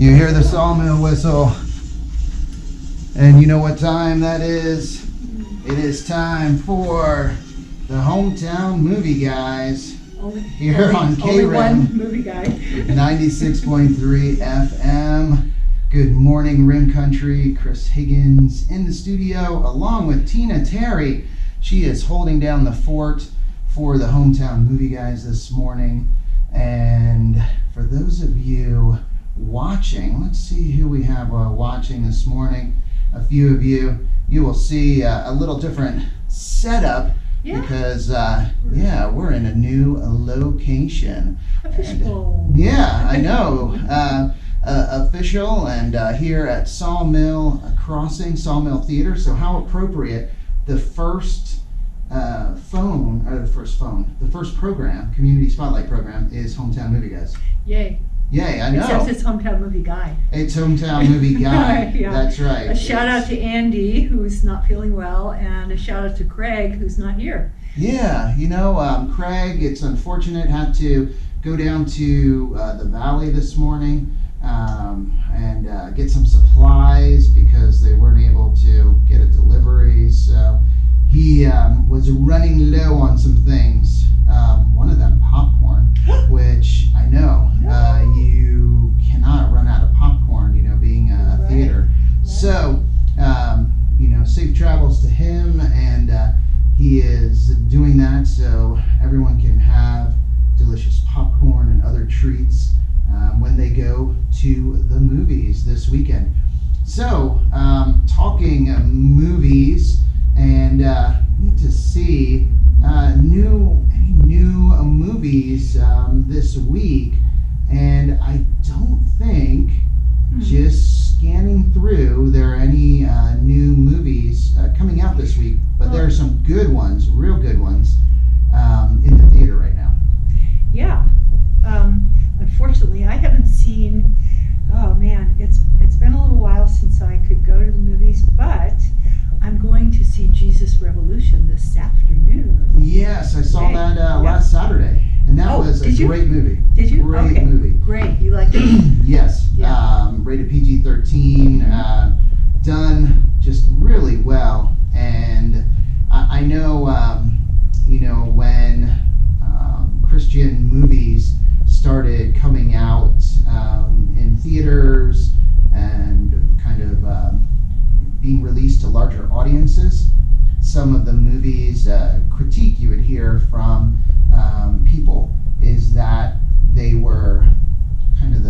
You hear the sawmill whistle, and you know what time that is? It is time for the Hometown Movie Guys here on KRIM. Only one movie guy. 96.3 FM. Good morning, Rim Country. Chris Higgins in the studio along with Tina Terry. She is holding down the fort for the Hometown Movie Guys this morning. And for those of you watching, let's see who we have watching this morning. A few of you will see a little different setup because we're in a new location. Official. I know. Official and here at Sawmill Sawmill Theatres. So how appropriate, the first program, Community Spotlight program, is Hometown Movie Guys. Yay, I know. Except it's Hometown Movie Guy. It's Hometown Movie Guy. Yeah. That's right. A shout out to Andy, who's not feeling well, and a shout out to Craig, who's not here. Yeah, Craig, it's unfortunate, had to go down to the valley this morning and get some supplies because they weren't able to get a delivery. So he was running low on some things. One of them, popcorn, which I know you cannot run out of popcorn, being a theater. Right. So, safe travels to him, and he is doing that so everyone can have delicious popcorn and other treats when they go to the movies this weekend. So, talking movies, and need to see new movies this week, and I don't think, just scanning through, there are any new movies coming out this week, but there are some good ones, real good ones, in the theater right now. Yeah. Unfortunately, I haven't seen, it's been a little while since I could go to the movies, but I'm going to see Jesus Revolution this afternoon. Yes, I saw that last Saturday, and that was a great movie. Did you? Great movie. Great. You liked it? Yes. Yeah. Rated PG-13, done just really well, and I know, when Christian movies started coming out in theaters and kind of being released to larger audiences, some of the movies critique you would hear from people is that they were kind of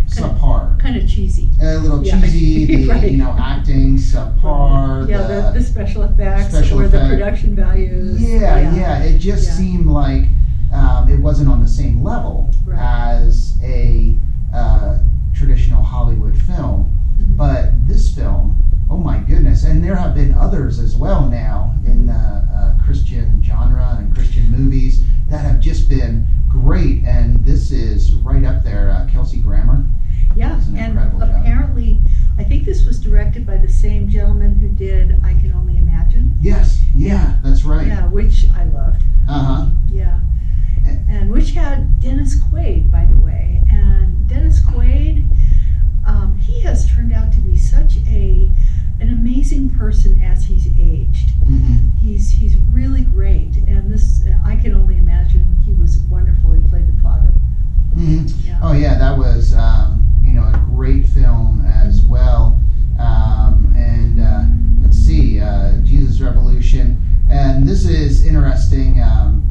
subpar. Kind of cheesy. A little cheesy, right. Acting subpar. Yeah, the special effects or the production values. Yeah, it just seemed like it wasn't on the same level as a traditional Hollywood film. Mm-hmm. But this film, oh my goodness, and there have been others as well now in the Christian genre and Christian movies that have just been great, and this is right up there. Kelsey Grammer. Yeah, and apparently, I think this was directed by the same gentleman who did I Can Only Imagine. Yes, that's right. Yeah, which I loved. Yeah, and which had Dennis Quaid, by the way, and Dennis Quaid, he has turned out to be such an amazing person as he's aged. Mm-hmm. He's really great, and this I Can Only Imagine, he was wonderful. He played the father. Mm-hmm. Yeah. Oh yeah, that was a great film as well. And let's see, Jesus Revolution, and this is interesting. On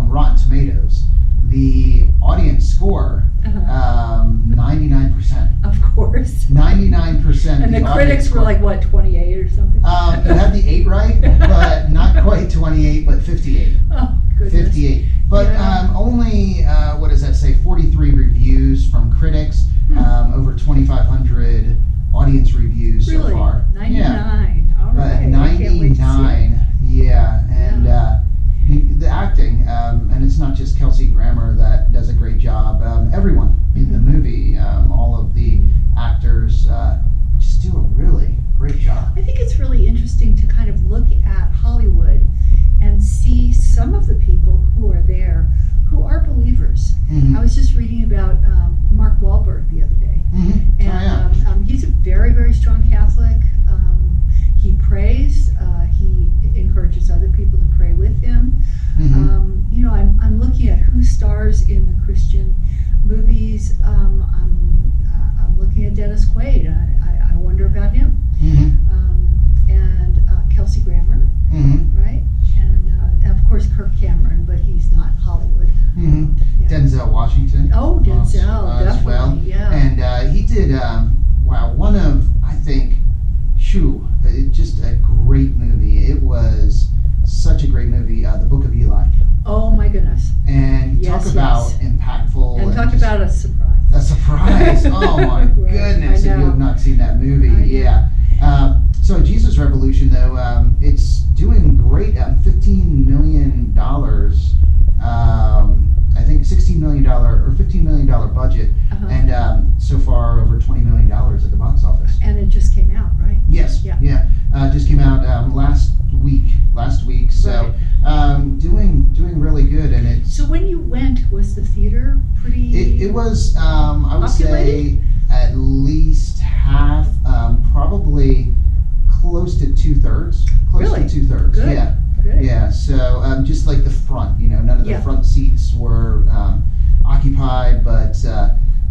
Rotten Tomatoes, the audience score, 99%. Of course. 99%. And the critics were like, what, 28 or something? You had the 8 right, but not quite 28, but 58. Oh, goodness. 58. But only, 43 reviews from critics, over 2,500 audience reviews so far. 99%. 9. Yeah, and the acting, and it's not just Kelsey Grammer that does a great job. Everyone in the movie, all of the actors, just do a really great job. I think it's really interesting to kind of look at Hollywood and see some of the people who are there who are believers. I was just reading about Mark Wahlberg the other day, and he's a very, very strong Catholic. He prays. He encourages other people to pray with him. You know, I'm looking at who stars in the Christian movies. I'm looking at Dennis Quaid. I wonder about him. And Kelsey Grammer, right? And of course Kirk Cameron, but he's not Hollywood. Denzel Washington. Oh, Denzel, as definitely, well. yeah. And he did, one of, I think, just a great movie. It was such a great movie, The Book of Eli. Oh my goodness. And talk about impactful. And talk about a surprise. A surprise. Oh my goodness, if you have not seen that movie. Yeah. So Jesus Revolution, though, it's doing great. $15 million. I think $16 million or $15 million budget, and so far over $20 million at the box office. And it just came out, right? Yes. Yeah. Just came out last week. So doing really good, and it's. So when you went, was the theater pretty? It was. I would populated? say at least half. Probably close to 2/3. Close to 2/3. Good. Yeah. Good. Yeah, so just like the front, none of the front seats were occupied, but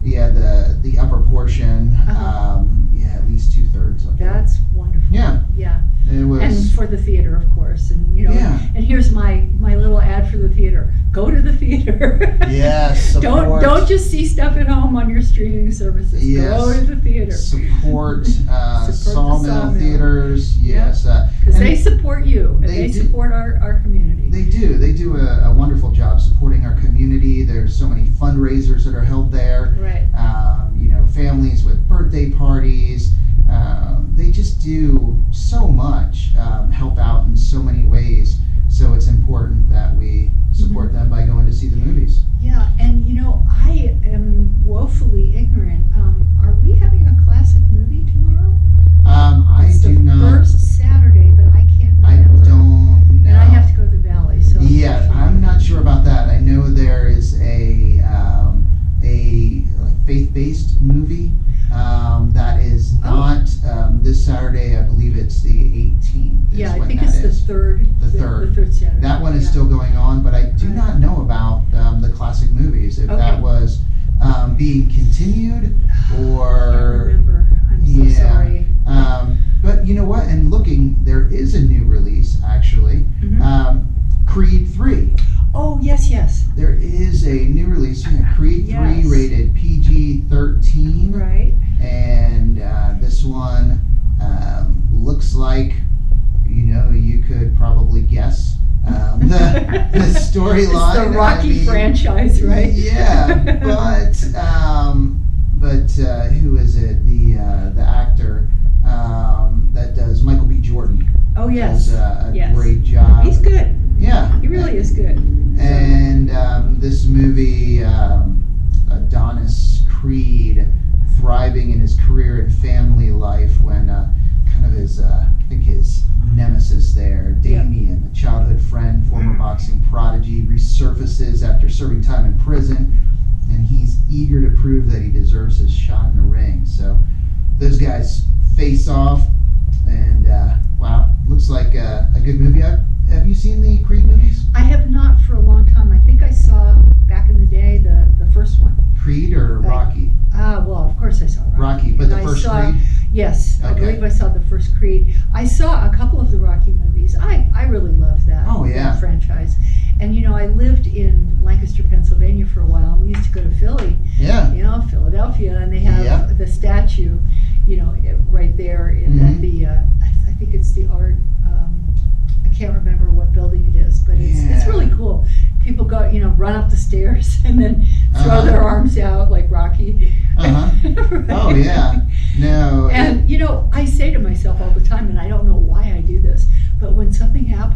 the upper portion, at least 2/3 of That's wonderful. Yeah. Yeah. It was. And for the theater, of course, and and here's my little ad for the theater. Go to the theater. Yes. Support. Don't just see stuff at home on your streaming services. Yes. Go to the theater. Support Sawmill Theatres. Yes. Because they support you, and they support our community. They do. They do a wonderful job supporting our community. There's so many fundraisers that are held there. Right. Families with birthday parties. They just do so much, help out in so many ways. So it's important that we support them by going to see the movies. Yeah, and I am woefully ignorant. Are we having a classic movie tomorrow? It's the first Saturday, but I can't remember. I don't know. And I have to go to the Valley, so. Yeah, I'm not sure about that. I know there is a faith-based movie that is not this Saturday. I believe it's the 18th. Yeah, I think it's the third. The third Saturday. That one is still going on, but I do not know about the classic movies. If that was being continued or. I can't remember. I'm so sorry. But you know what? And looking, there is a new release actually. Creed 3. Oh, yes. There is a new release. Creed 3 rated PG-13. Right. And this one looks like, you could probably guess the storyline. It's the Rocky franchise, right? Yeah, but who is it? The actor that does Michael B. Jordan. Oh, yes. Does a great job. He's good. Yeah. He really is good. And this movie, Adonis Creed, thriving in his career and family life when kind of his nemesis there, Damien, a childhood friend, former boxing prodigy, resurfaces after serving time in prison, and he's eager to prove that he deserves his shot in the ring. So those guys face off, and wow, looks like a good movie. Have you seen the Creed movies? I have not for a long time. I think I saw back in the day the first one. Creed or Rocky? Well, of course I saw Rocky, but the first Creed? Yes, okay. I believe I saw the first Creed. I saw a couple of the Rocky movies. I really love that, that franchise. And I lived in Lancaster, Pennsylvania for a while. We used to go to Philly, Philadelphia, and they have the statue, right there at the, I think it's the art, I can't remember what building it is, but it's really cool. People go, run up the stairs and then throw their arms out like Rocky. Right? Oh, yeah. No. And, I say to myself all the time, and I don't know why I do this, but when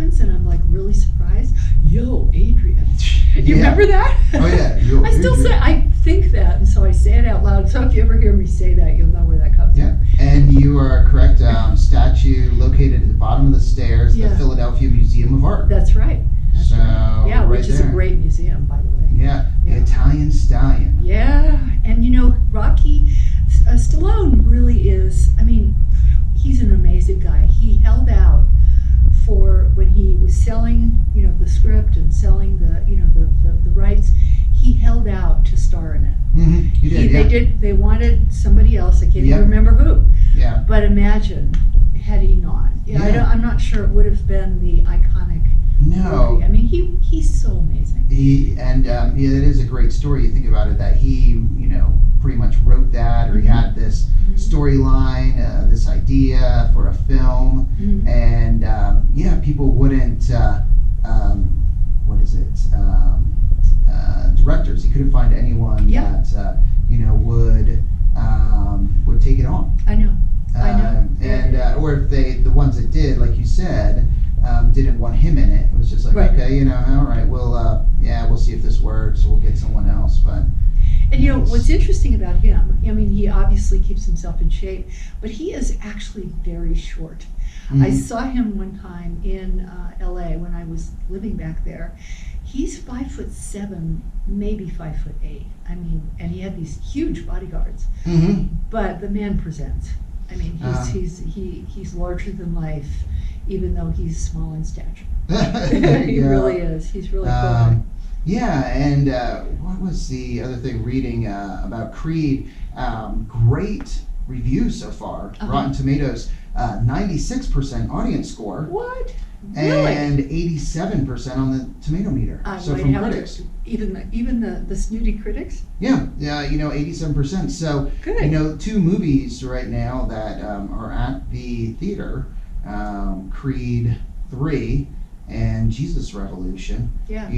happens and I'm like really surprised, yo, Adrian. You remember that? Oh yeah. Yo, I still say, I think that, and so I say it out loud. So if you ever hear me say that, you'll know where that comes from. And you are correct. Statue located at the bottom of the stairs, the Philadelphia Museum of Art. That's right. That's right. Yeah, which is a great museum, by the way. Yeah, the Italian Stallion. Yeah, and Rocky Stallone really is, I mean, he's an amazing guy. He held out for when he was selling, the script and selling the rights. He held out to star in it. Mm-hmm. He did. They wanted somebody else. I can't even remember who. Yeah. But imagine had he not. I'm not sure it would have been the iconic. No. movie. I mean, he's so amazing. It is a great story. You think about it, that he, pretty much wrote that, or he had this storyline, this idea for a film, and people wouldn't. Directors. He couldn't find anyone that would take it on. I know. Or if the ones that did, like you said, didn't want him in it. It was just like, okay, all right, we'll see if this works. We'll get someone else. But what's interesting about him? I mean, he obviously keeps himself in shape, but he is actually very short. Mm-hmm. I saw him one time in L.A. when I was living back there. He's 5'7", maybe 5'8". I mean, and he had these huge bodyguards. Mm-hmm. But the man presents. I mean, he's larger than life, even though he's small in stature. He really is. He's really cool. Yeah, and what was the other thing? Reading about Creed, great reviews so far. Rotten Tomatoes, 96% audience score. What? Really? And 87% on the tomato meter. So from critics. Even the snooty critics? Yeah, 87%. So, good. Two movies right now that are at the theater, Creed 3 and Jesus Revolution. Yeah.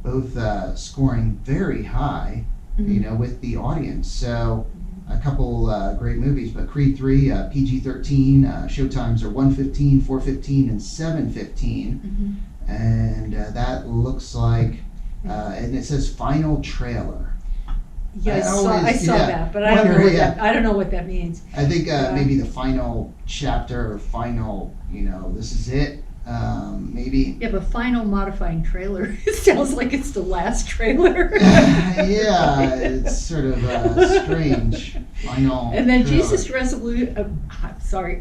Both scoring very high, with the audience. So, a couple great movies, but Creed 3, PG-13, showtimes are 1:15, 4:15, and 7:15, and that looks like, and it says final trailer. Yeah, I saw that, but I don't know what that means. I think maybe the final chapter or final, this is it. Maybe. Yeah, but final modifying trailer. It sounds like it's the last trailer. Yeah, it's sort of strange. Final. And then trailer. Jesus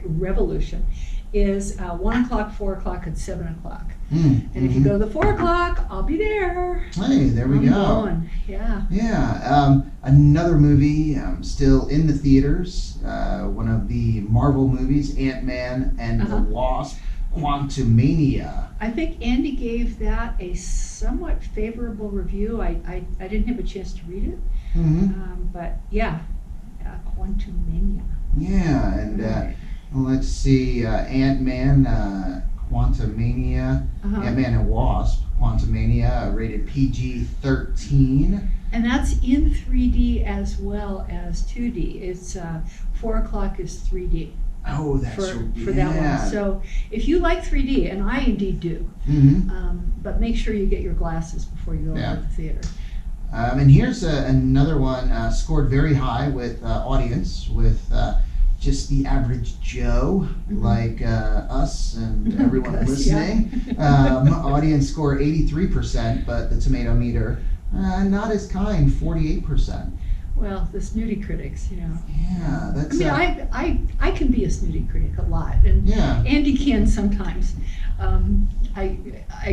Revolution is 1 o'clock, 4 o'clock, and 7 o'clock. And if you go to the 4 o'clock, I'll be there. Hey, there we go. Going. Yeah. Yeah. Another movie still in the theaters. One of the Marvel movies, Ant-Man and the Wasp. Quantumania. I think Andy gave that a somewhat favorable review. I didn't have a chance to read it, but Quantumania. Yeah, and let's see, Ant-Man, Quantumania, Ant-Man and Wasp, Quantumania, rated PG-13. And that's in 3D as well as 2D. It's 4 o'clock is 3D. Oh, that's for that one. So if you like 3D, and I indeed do, but make sure you get your glasses before you go to the theater. And here's another one scored very high with audience, with just the average Joe, like us and everyone listening. Audience score 83%, but the tomato meter not as kind, 48%. Well, the snooty critics, Yeah, that's. I mean, I can be a snooty critic a lot, and Andy can sometimes. I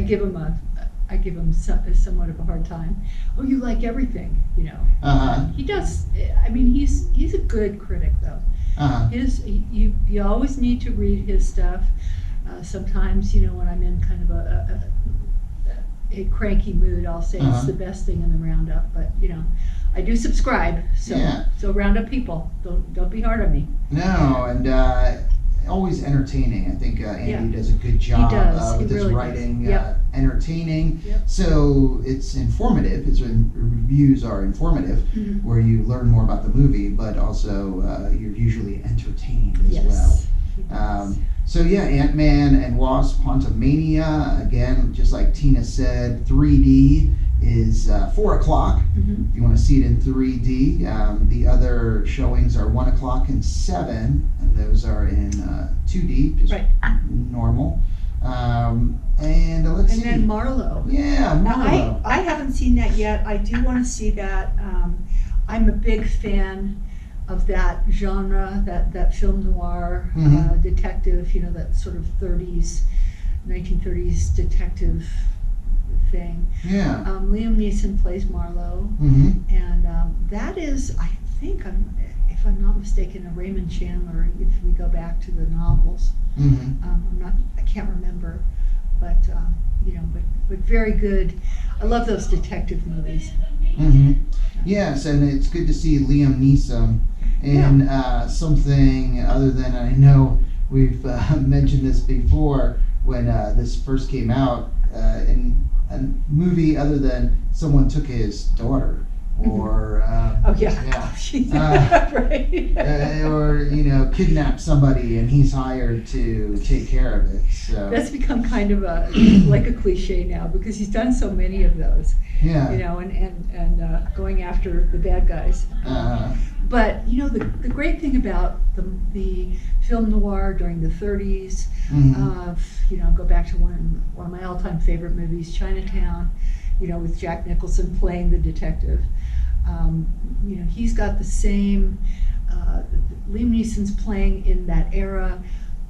give him somewhat of a hard time. Oh, you like everything, He does. I mean, he's a good critic though. You always need to read his stuff. Sometimes, when I'm in kind of a cranky mood, I'll say it's the best thing in the roundup, but I do subscribe, so roundup people, don't be hard on me. No, and always entertaining. I think Andy does a good job with his writing, entertaining. Yep. So it's informative. His reviews are informative, where you learn more about the movie, but also you're usually entertained as well. So yeah, Ant-Man and Wasp: Quantumania, again, just like Tina said, 3D is 4 o'clock. Mm-hmm. If you want to see it in 3D. The other showings are 1 o'clock and 7, and those are in 2D, just right. normal. And let's see. And then Marlowe. Yeah, Marlowe. Now, I haven't seen that yet. I do want to see that. I'm a big fan of that genre, that film noir, Mhm. detective, that sort of 1930s detective thing. Yeah. Liam Neeson plays Marlowe, Mm-hmm. and that is, I think, if I'm not mistaken, a Raymond Chandler, if we go back to the novels. Mm-hmm. I can't remember, but but very good. I love those detective movies. Mm-hmm. Yes, and it's good to see Liam Neeson in something other than, I know we've mentioned this before when this first came out, in a movie other than someone took his daughter, or right. Or kidnap somebody and he's hired to take care of it. So that's become kind of like a cliche now, because he's done so many of those. Yeah. And going after the bad guys. But the great thing about the film noir during the 30s, go back to one of my all-time favorite movies, Chinatown, with Jack Nicholson playing the detective. He's got the same, Liam Neeson's playing in that era,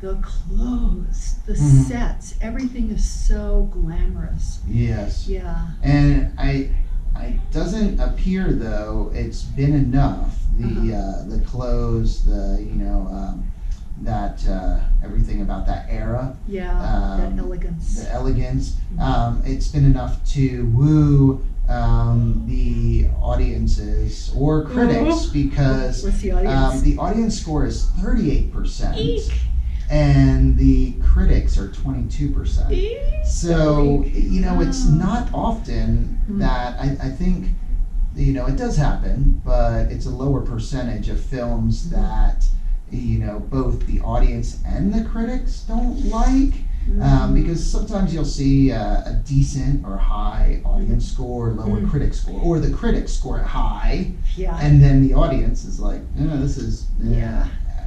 the clothes, the sets, everything is so glamorous. Yes. Yeah. And it doesn't appear, though, it's been enough. The clothes, that everything about that era. Yeah, that elegance. The elegance. It's been enough to woo the audiences or critics, because what's the audience? The audience score is 38%. Eek. And the critics are 22%. So, it's not often that I think, it does happen, but it's a lower percentage of films that, both the audience and the critics don't like. Because sometimes you'll see a decent or high audience score, lower critic score, or the critics score it high, and then the audience is like, this is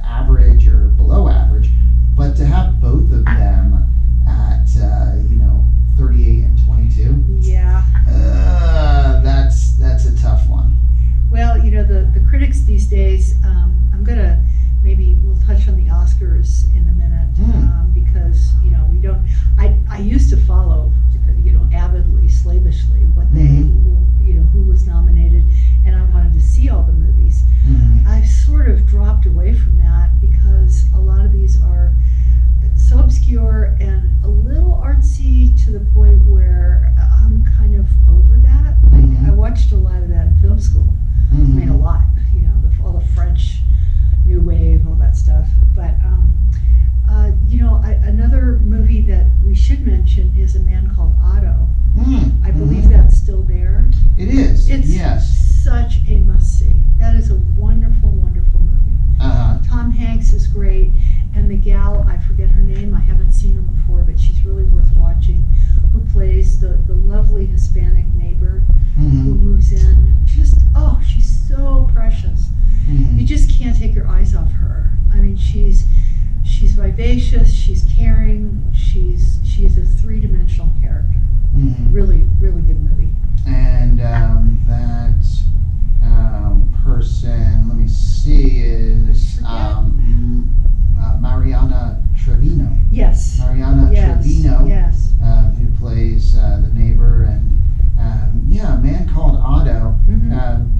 average or below average. But to have both of them at 38 and 22, that's a tough one. Well, the critics these days, we'll touch on the Oscars in a minute, because we don't. I used to follow avidly, slavishly what they who was nominated, and I wanted to see all the movies. I've sort of dropped away from that because a lot of these are so obscure and a little artsy to the point where I'm kind of over that. I watched a lot of that in film school. I mean, a lot. All the French New Wave, all that stuff. But another movie that we should mention is A Man Called Otto. I believe that's still there. It is. It's yes. Such a must-see. That is a wonderful, wonderful movie. Tom Hanks is great, and the gal, I forget her name, I haven't seen her before, but she's really worth watching, who plays the lovely Hispanic neighbor who moves in. She's so precious. You just can't take your eyes off her. I mean, she's vivacious, she's caring, she's a three-dimensional character. Really, really good movie. And that person, let me see, is Mariana Trevino. Yes. Mariana Trevino. Yes. Who plays the neighbor, and A Man Called Otto.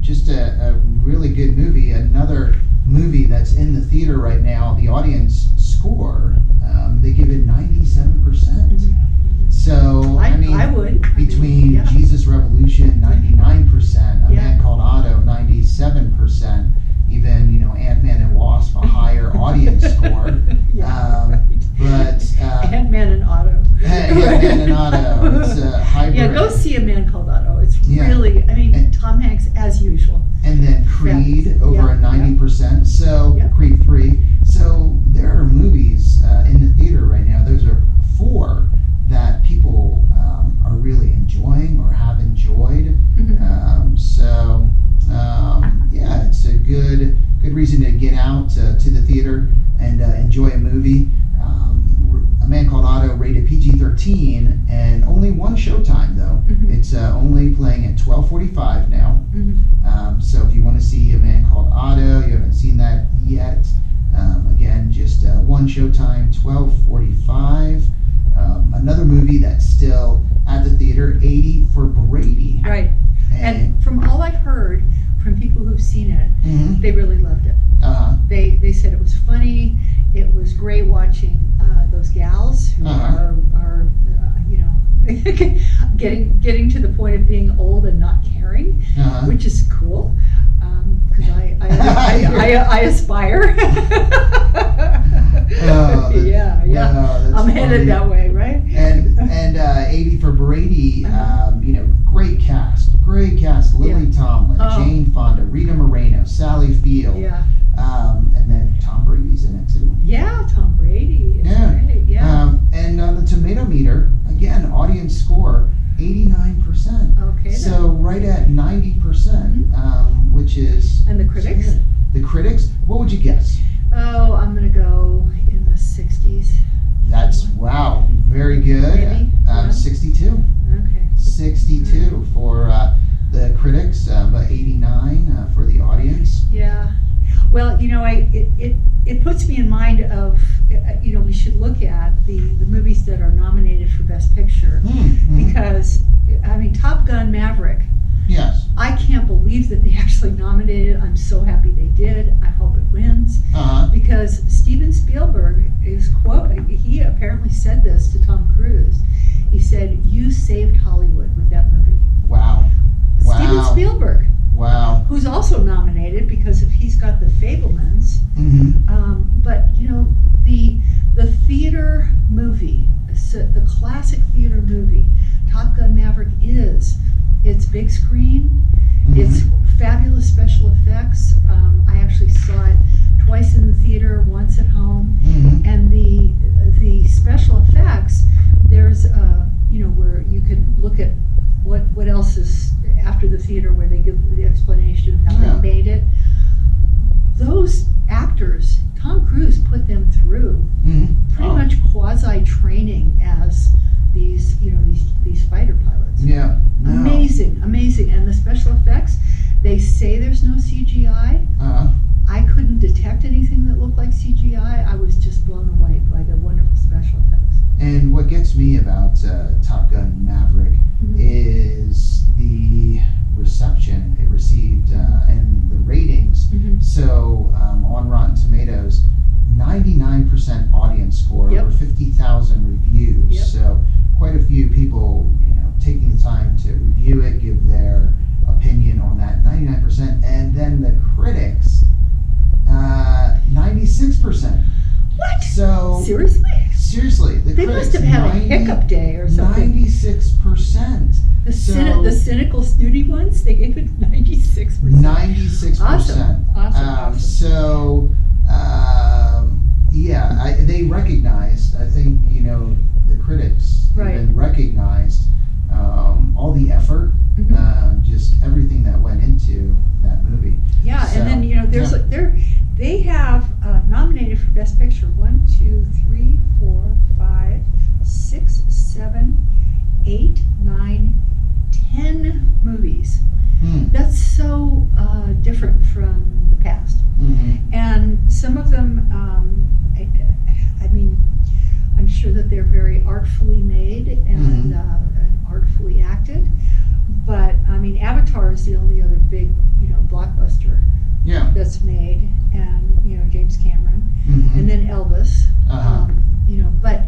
Just a really good movie. Another movie that's in the theater right now. The audience score, they give it 97%. So I would. Between Jesus Revolution 99%, A Man Called Otto 97%, even Ant-Man and Wasp a higher audience score. But Ant-Man and Otto. Ant-Man and Otto. It's a hybrid. Yeah, go see A Man Called Otto. It's really, Tom Hanks as usual. And then Creed over a 90%. So Creed 3. So there are movies in the theater to the theater and enjoy a movie. A Man Called Otto rated PG-13 and only one showtime though. Mm-hmm. It's only playing at 12:45 now. Mm-hmm. So if you want to see A Man Called Otto, you haven't seen that yet. Again, just one showtime, 12:45. Another movie that's still at the theater, 80 for Brady. Right. And from all I've heard from people who've seen it, Mm-hmm. they really loved it. They said it was funny. It was great watching those gals who are you know, getting to the point of being old and not caring, which is cool. Because I aspire. Yeah. I'm headed that way, right? And 80 for Brady, you know, great cast. Lily Tomlin, Jane Fonda, Rita Moreno, Sally Field. Yeah. And then Tom Brady's in it too. Yeah, Tom Brady. Right. Yeah. And on the tomato meter, again, audience score 89%. Okay. So right at 90%, which is. And the critics? Good. The critics, what would you guess? Oh, I'm gonna go in the 60s. That's very good. Maybe? 62. Okay. 62 for the critics, but 89 for the audience. Yeah. Well, you know, it puts me in mind of, you know, we should look at the movies that are nominated for Best Picture, because, I mean, Top Gun Maverick. Yes. I can't believe that they actually nominated it. I'm so happy they did. I hope it wins. Because Steven Spielberg is he apparently said this to Tom Cruise. He said, "You saved Hollywood with that movie." Wow. Steven Spielberg. Wow. Who's also nominated because he's got The Fabelmans. But you know, the theater movie, the classic theater movie, Top Gun Maverick it's big screen, it's fabulous special effects. I actually saw it twice in the theater, once at home, and the special effects. There's you know, where you can look at what else is after the theater, where they give the explanation of how they made it. Those actors, Tom Cruise put them through pretty much quasi training as these fighter pilots. Yeah. No. Amazing. And the special effects, they say there's no CGI. I couldn't detect anything that looked like CGI. I was just blown away by the wonderful special effects. And what gets me about Top Gun Maverick is the reception it received and the ratings. So on Rotten Tomatoes, 99% audience score, over 50,000 reviews. So quite a few people, you know, taking the time to review it, give their opinion on that. 99%, and then the critics, 96%. What? So seriously, the they critics, must have had a hiccup day or something. 96%. The cynical, snooty ones, they gave it 96%. 96%. Awesome. So, they recognized. I think, you know, the critics even recognized all the effort, just everything that went into that movie. Yeah, so, and then, you know, they have nominated for Best Picture 1, 2, 3, 4, 5, 6, 7, 8, 9, 10 movies. That's so different from the past. And some of them, I mean, I'm sure that they're very artfully made and artfully acted. But I mean, Avatar is the only other big, you know, blockbuster that's made, and you know, James Cameron, and then Elvis. You know, but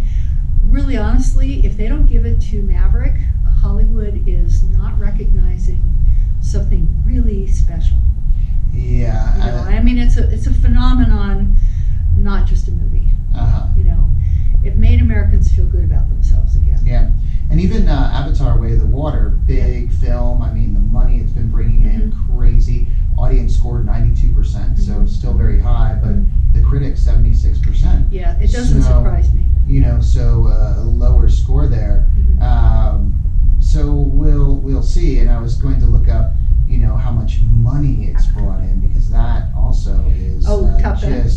really, honestly, if they don't give it to Maverick, Hollywood is not recognizing something really special. Yeah. You know, I mean, it's a phenomenon, not just a movie. You know, it made Americans feel good about themselves again. Yeah. And even Avatar: Way of the Water, big film. I mean, the money it's been bringing in, crazy. Audience scored 92%, so it's still very high. But the critics, 76%. Yeah, it doesn't surprise me. You know, so a lower score there. So we'll see. And I was going to look up, you know, how much money it's brought in, because that also is Top Gun?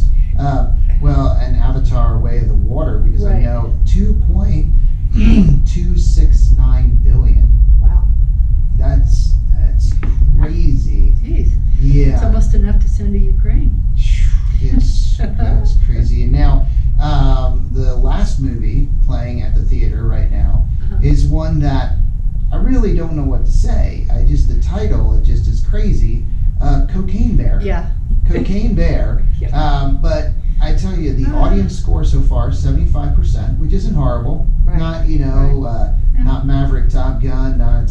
really don't know what to say. The title, it just is crazy. Cocaine Bear. Yeah. Cocaine Bear. Yeah. But I tell you, the audience score so far, 75%, which isn't horrible. Right. Not, not Maverick, Top Gun, not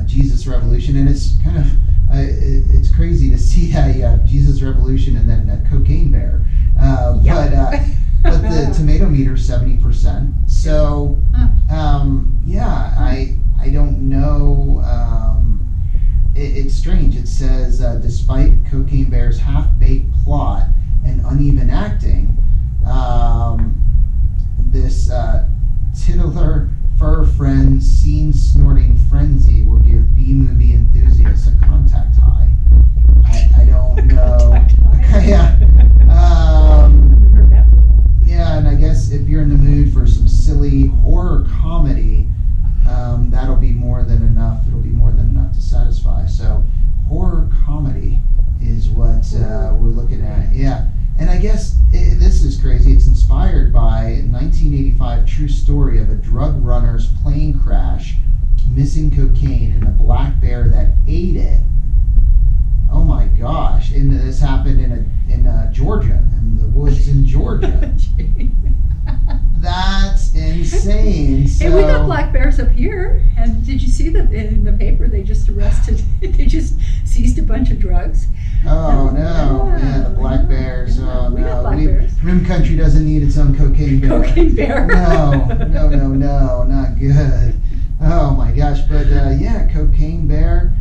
Jesus Revolution. And it's kind of, it's crazy to see how you have Jesus Revolution and then Cocaine Bear. But the tomato meter, 70%. So, I don't know. It's strange. It says, despite Cocaine Bear's half-baked plot and uneven acting, this titular fur friend scene snorting frenzy will give B-movie enthusiasts a contact high. I don't know. Yeah. Yeah, and I guess if you're in the mood for some silly horror comedy, that'll be more than enough. It'll be more than enough to satisfy. So, horror comedy is what we're looking at. Yeah, and I guess this is crazy. It's inspired by a 1985 true story of a drug runner's plane crash, missing cocaine, and a black bear that ate it. Oh my gosh! And this happened in Georgia, in the woods in Georgia. That's insane. So, hey, we got black bears up here, and did you see that in the paper they just they just seized a bunch of drugs? Oh no! Yeah, the black bears. Oh we got no! black bears. Rim Country doesn't need its own cocaine bear. Cocaine bear. No, not good. Oh my gosh! But Cocaine Bear.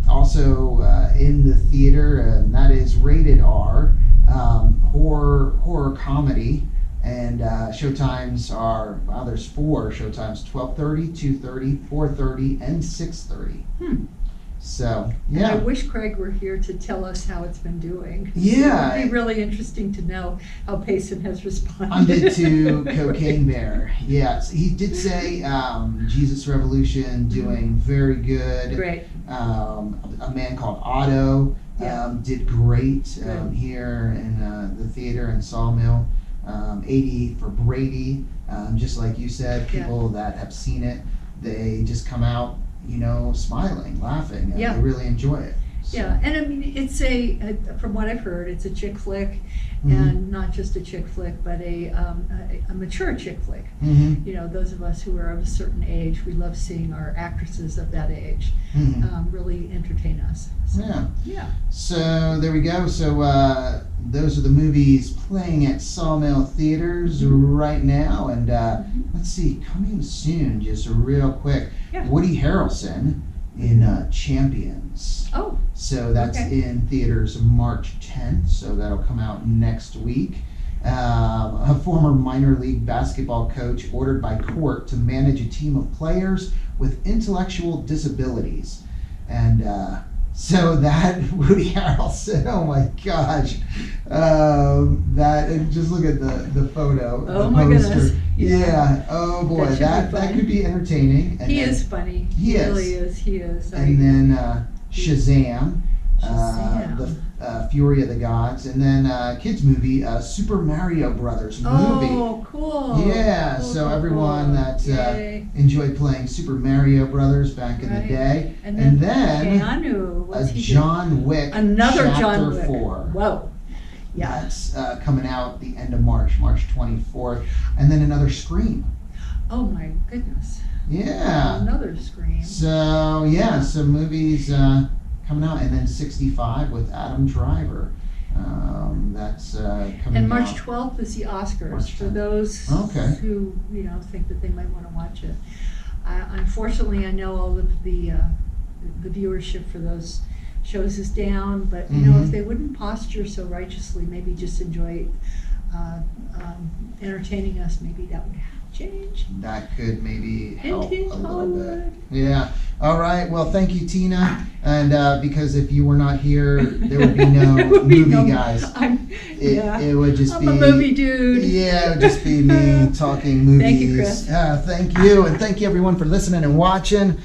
Also in the theater, and that is rated R, horror comedy, and showtimes are, there's 4 showtimes: 12:30, 2:30, 4:30, and 6:30. So And I wish Craig were here to tell us how it's been doing. Yeah, It would be really interesting to know how Payson has responded to Cocaine Bear. Yes, he did say Jesus Revolution doing very good. Great. A man called Otto did great here in the theater in Sawmill. 80 for Brady. Just like you said, people that have seen it, they just come out, smiling, laughing, and they really enjoy it. So. Yeah, and I mean, it's from what I've heard, it's a chick flick, and not just a chick flick, but a mature chick flick. Those of us who are of a certain age, we love seeing our actresses of that age really entertain us. So, yeah. So there we go. So those are the movies playing at Sawmill Theatres right now, and let's see, coming soon, just real quick, Woody Harrelson in Champions. Oh. So that's in theaters March 10th, so that'll come out next week. A former minor league basketball coach ordered by court to manage a team of players with intellectual disabilities. And so that Woody Harrelson, oh my gosh, just look at the photo. Oh my goodness. Yeah. Oh boy, that could be entertaining. And he is funny. He really is. He is. And then Shazam. The Fury of the Gods, and then kids movie, Super Mario Brothers movie. Oh, cool! Yeah, cool, everyone that enjoyed playing Super Mario Brothers back in the day, and then John Wick, another Chapter John Wick. 4. Whoa! Yeah, that's coming out the end of March 24th, and then another Scream. Oh my goodness! Yeah, another Scream. So so movies. Coming out, and then 65 with Adam Driver. That's coming out. And March 12th is the Oscars for those who think that they might want to watch it. Unfortunately, I know all of the viewership for those shows is down, but if they wouldn't posture so righteously, maybe just enjoy entertaining us, maybe that would change. That could maybe help a little bit. Yeah. All right. Well, thank you, Tina. And because if you were not here, there would be no movie guys. It would just be. I'm a movie dude. Yeah, it would just be me talking movies. Thank you, Chris. Thank you, and thank you everyone for listening and watching.